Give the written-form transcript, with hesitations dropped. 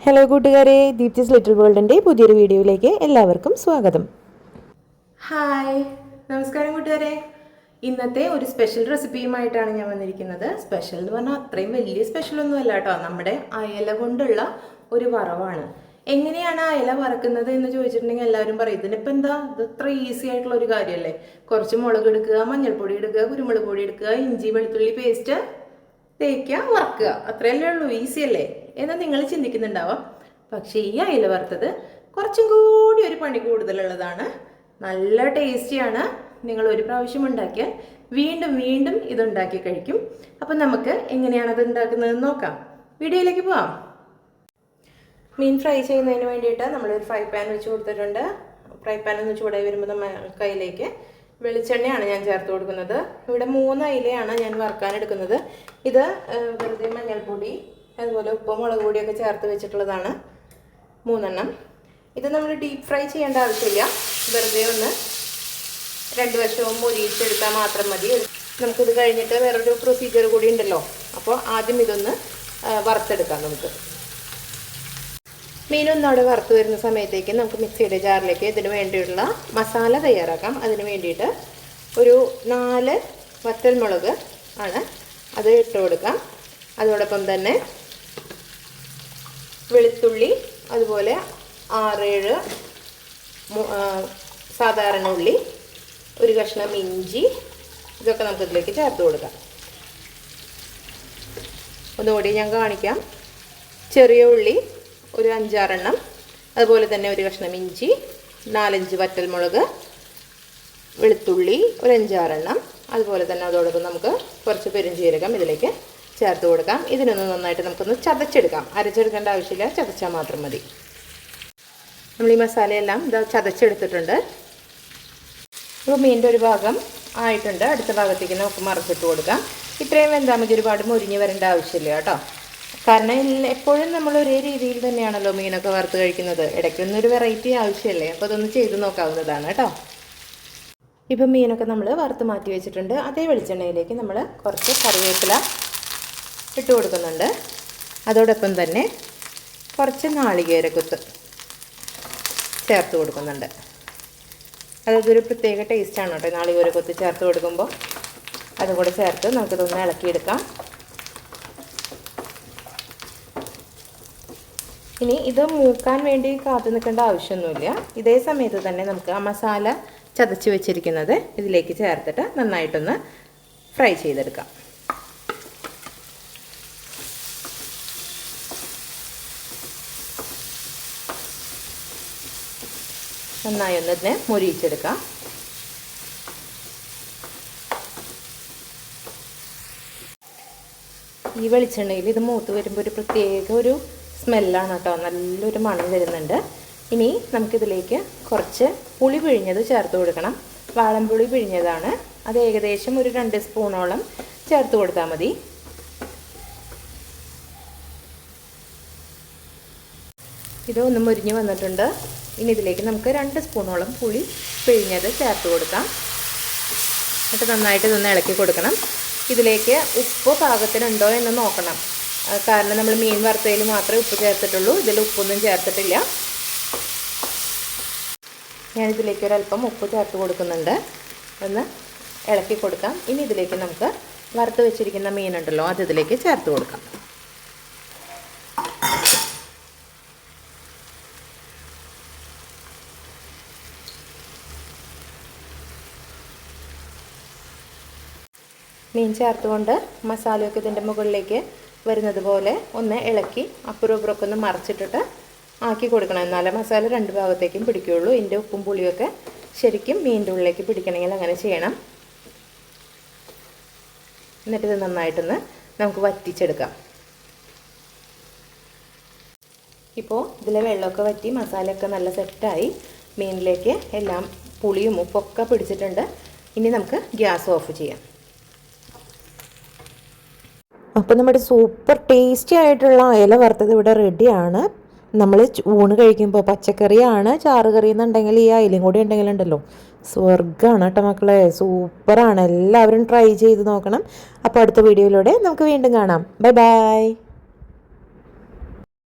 Hello കൂട്ടുകാരെ, Deepthi's little വേൾഡിൻ്റെ പുതിയൊരു വീഡിയോയിലേക്ക് എല്ലാവർക്കും സ്വാഗതം. ഹായ്, നമസ്കാരം കൂട്ടുകാരെ. ഇന്നത്തെ ഒരു സ്പെഷ്യൽ റെസിപ്പിയുമായിട്ടാണ് ഞാൻ വന്നിരിക്കുന്നത്. സ്പെഷ്യൽ എന്ന് പറഞ്ഞാൽ അത്രയും വലിയ സ്പെഷ്യലൊന്നും അല്ല കേട്ടോ. നമ്മുടെ അയല കൊണ്ടുള്ള ഒരു വറവാണ്. എങ്ങനെയാണ് അയല വറക്കുന്നത് എന്ന് ചോദിച്ചിട്ടുണ്ടെങ്കിൽ എല്ലാവരും പറയും ഇതിനിപ്പോൾ എന്താ, ഇത് ഇത്ര ഈസി ആയിട്ടുള്ള ഒരു കാര്യമല്ലേ. കുറച്ച് മുളക് എടുക്കുക, മഞ്ഞൾപ്പൊടി എടുക്കുക, കുരുമുളക് പൊടി എടുക്കുക, ഇഞ്ചി വെളുത്തുള്ളി പേസ്റ്റ് തേക്കുക, വറക്കുക, അത്രയല്ലേ ഉള്ളൂ, ഈസി അല്ലേ എന്ന് നിങ്ങൾ ചിന്തിക്കുന്നുണ്ടാവാം. പക്ഷേ ഈ അയല വറുത്തത് കുറച്ചും കൂടി ഒരു പണി കൂടുതലുള്ളതാണ്. നല്ല ടേസ്റ്റിയാണ്. നിങ്ങൾ ഒരു പ്രാവശ്യം ഉണ്ടാക്കിയാൽ വീണ്ടും വീണ്ടും ഇതുണ്ടാക്കി കഴിക്കും. അപ്പം നമുക്ക് എങ്ങനെയാണ് അത് ഉണ്ടാക്കുന്നതെന്ന് നോക്കാം. വീഡിയോയിലേക്ക് പോവാം. മീൻ ഫ്രൈ ചെയ്യുന്നതിന് വേണ്ടിയിട്ട് നമ്മളൊരു ഫ്രൈ പാൻ വെച്ച് കൊടുത്തിട്ടുണ്ട്. ഫ്രൈ പാൻ ഒന്ന് ചൂടായി വരുമ്പോൾ നമ്മൾ കയ്യിലേക്ക് വെളിച്ചെണ്ണയാണ് ഞാൻ ചേർത്ത് കൊടുക്കുന്നത്. ഇവിടെ 3 അയിലയാണ് ഞാൻ വറുക്കാനെടുക്കുന്നത്. ഇത് വെറുതെ മഞ്ഞൾപ്പൊടി അതുപോലെ ഉപ്പും മുളക് പൊടിയൊക്കെ ചേർത്ത് വെച്ചിട്ടുള്ളതാണ് 3 എണ്ണം. ഇത് നമ്മൾ ഡീപ്പ് ഫ്രൈ ചെയ്യേണ്ട ആവശ്യമില്ല. വെറുതെ ഒന്ന് 2 വശവും മൊരിയിച്ചെടുത്താൽ മാത്രം മതി. നമുക്കിത് കഴിഞ്ഞിട്ട് വേറൊരു പ്രൊസീജിയർ കൂടി ഉണ്ടല്ലോ. അപ്പോൾ ആദ്യം ഇതൊന്ന് വറുത്തെടുക്കാം. നമുക്ക് മീനൊന്നവിടെ വറുത്ത് വരുന്ന സമയത്തേക്ക് നമുക്ക് മിക്സിയുടെ ജാറിലേക്ക് ഇതിന് വേണ്ടിയുള്ള മസാല തയ്യാറാക്കാം. അതിന് വേണ്ടിയിട്ട് ഒരു 4 വറ്റൽമുളക് ആണ് അത് ഇട്ട് കൊടുക്കാം. അതോടൊപ്പം തന്നെ വെളുത്തുള്ളി, അതുപോലെ 6-7 സാധാരണ ഉള്ളി, ഒരു കഷ്ണം ഇഞ്ചി, ഇതൊക്കെ നമുക്കിതിലേക്ക് ചേർത്ത് കൊടുക്കാം. ഒന്നുകൂടി ഞാൻ കാണിക്കാം. ചെറിയ ഉള്ളി ഒരു 5-6 എണ്ണം, അതുപോലെ തന്നെ ഒരു കഷ്ണം ഇഞ്ചി, 4-5 വറ്റൽമുളക്, വെളുത്തുള്ളി ഒരു 5-6 എണ്ണം, അതുപോലെ തന്നെ അതോടൊപ്പം നമുക്ക് കുറച്ച് പെരുംജീരകം ഇതിലേക്ക് ചേർത്ത് കൊടുക്കാം. ഇതിനൊന്ന് നന്നായിട്ട് നമുക്കൊന്ന് ചതച്ചെടുക്കാം. അരച്ചെടുക്കേണ്ട ആവശ്യമില്ല, ചതച്ചാൽ മാത്രം മതി. നമ്മൾ ഈ മസാലയെല്ലാം ഇത് ചതച്ചെടുത്തിട്ടുണ്ട്. ഇപ്പോൾ മീനിൻ്റെ ഒരു ഭാഗം ആയിട്ടുണ്ട്. അടുത്ത ഭാഗത്തേക്ക് നമുക്ക് മറിച്ചിട്ട് കൊടുക്കാം. ഇത്രയും വെന്താൽ മതി, ഒരുപാട് മൊരിഞ്ഞ് വരേണ്ട ആവശ്യമില്ല കേട്ടോ. കാരണം എപ്പോഴും നമ്മൾ ഒരേ രീതിയിൽ തന്നെയാണല്ലോ മീനൊക്കെ വറുത്ത് കഴിക്കുന്നത്. ഇടയ്ക്കൊന്നൊരു വെറൈറ്റി ആവശ്യമല്ലേ. അപ്പോൾ അതൊന്ന് ചെയ്ത് നോക്കാവുന്നതാണ് കേട്ടോ. ഇപ്പം മീനൊക്കെ നമ്മൾ വറുത്ത് മാറ്റി വെച്ചിട്ടുണ്ട്. അതേ വെളിച്ചെണ്ണയിലേക്ക് നമ്മൾ കുറച്ച് കറിവേപ്പില ഇട്ട് കൊടുക്കുന്നുണ്ട്. അതോടൊപ്പം തന്നെ കുറച്ച് നാളികേരക്കൊത്ത് ചേർത്ത് കൊടുക്കുന്നുണ്ട്. അതൊരു പ്രത്യേക ടേസ്റ്റാണ് കേട്ടോ. നാളികേരക്കൊത്ത് ചേർത്ത് കൊടുക്കുമ്പോൾ അതും കൂടെ ചേർത്ത് നമുക്കിതൊന്ന് ഇളക്കിയെടുക്കാം. ഇനി ഇത് മൂക്കാൻ വേണ്ടി കാത്തു നിൽക്കേണ്ട ആവശ്യമൊന്നുമില്ല. ഇതേ സമയത്ത് തന്നെ നമുക്ക് ആ മസാല ചതച്ച് വെച്ചിരിക്കുന്നത് ഇതിലേക്ക് ചേർത്തിട്ട് നന്നായിട്ടൊന്ന് ഫ്രൈ ചെയ്തെടുക്കാം. നന്നായി ഒന്ന് ഇതിനെ മൊരിയിച്ചെടുക്കാം. ഈ വെളിച്ചെണ്ണയിൽ ഇത് മൂത്ത് വരുമ്പോൾ ഒരു പ്രത്യേക ഒരു സ്മെല്ലാണ് കേട്ടോ. നല്ലൊരു മണം വരുന്നുണ്ട്. ഇനി നമുക്കിതിലേക്ക് കുറച്ച് പുളി പിഴിഞ്ഞത് ചേർത്ത് കൊടുക്കണം. വാളൻപുളി പിഴിഞ്ഞതാണ്. അത് ഏകദേശം ഒരു 2 സ്പൂണോളം ചേർത്ത് കൊടുത്താൽ മതി. ഇത് ഒന്ന് മുരിഞ്ഞ് വന്നിട്ടുണ്ട്. ഇനി ഇതിലേക്ക് നമുക്ക് 2 സ്പൂണോളം പുളി പിഴിഞ്ഞത് ചേർത്ത് കൊടുക്കാം. എന്നിട്ട് നന്നായിട്ട് ഇതൊന്ന് ഇളക്കി കൊടുക്കണം. ഇതിലേക്ക് ഉപ്പ് പാകത്തിനുണ്ടോ എന്ന് നോക്കണം. കാരണം നമ്മൾ മീൻ വറുത്തതിൽ മാത്രമേ ഉപ്പ് ചേർത്തിട്ടുള്ളൂ. ഇതിൽ ഉപ്പൊന്നും ചേർത്തിട്ടില്ല. ഞാനിതിലേക്ക് ഒരല്പം ഉപ്പ് ചേർത്ത് കൊടുക്കുന്നുണ്ട്. ഒന്ന് ഇളക്കി കൊടുക്കാം. ഇനി ഇതിലേക്ക് നമുക്ക് വറുത്ത് വെച്ചിരിക്കുന്ന മീനുണ്ടല്ലോ അത് ഇതിലേക്ക് ചേർത്ത് കൊടുക്കാം. മീൻ ചേർത്തുകൊണ്ട് മസാലയൊക്കെ ഇതിൻ്റെ മുകളിലേക്ക് വരുന്നത് പോലെ ഒന്ന് ഇളക്കി അപ്പുറം ഇപ്പുറമൊക്കെ ഒന്ന് മറിച്ചിട്ടിട്ട് ആക്കി കൊടുക്കണം. എന്നാലേ മസാല 2 ഭാഗത്തേക്കും പിടിക്കുകയുള്ളൂ. ഇതിൻ്റെ ഉപ്പും പുളിയൊക്കെ ശരിക്കും മീനിൻ്റെ ഉള്ളിലേക്ക് പിടിക്കണമെങ്കിൽ അങ്ങനെ ചെയ്യണം. എന്നിട്ടിത് നന്നായിട്ടൊന്ന് നമുക്ക് വറ്റിച്ചെടുക്കാം. ഇപ്പോൾ ഇതിലെ വെള്ളമൊക്കെ വറ്റി മസാലയൊക്കെ നല്ല സെറ്റായി മീനിലേക്ക് എല്ലാം പുളിയും ഉപ്പൊക്കെ പിടിച്ചിട്ടുണ്ട്. ഇനി നമുക്ക് ഗ്യാസ് ഓഫ് ചെയ്യാം. അപ്പോൾ നമ്മുടെ സൂപ്പർ ടേസ്റ്റി ആയിട്ടുള്ള അയല വറുത്തത് ഇവിടെ റെഡിയാണ്. നമ്മൾ ഊണ് കഴിക്കുമ്പോൾ പച്ചക്കറിയാണ് ചാറ് കറി എന്നുണ്ടെങ്കിൽ ഈ അയലയും കൂടി ഉണ്ടെങ്കിലുണ്ടല്ലോ സ്വർഗ്ഗമാണ് കേട്ടോ മക്കളെ. സൂപ്പറാണ്. എല്ലാവരും ട്രൈ ചെയ്ത് നോക്കണം. അപ്പോൾ അടുത്ത വീഡിയോയിലൂടെ നമുക്ക് വീണ്ടും കാണാം. Bye bye.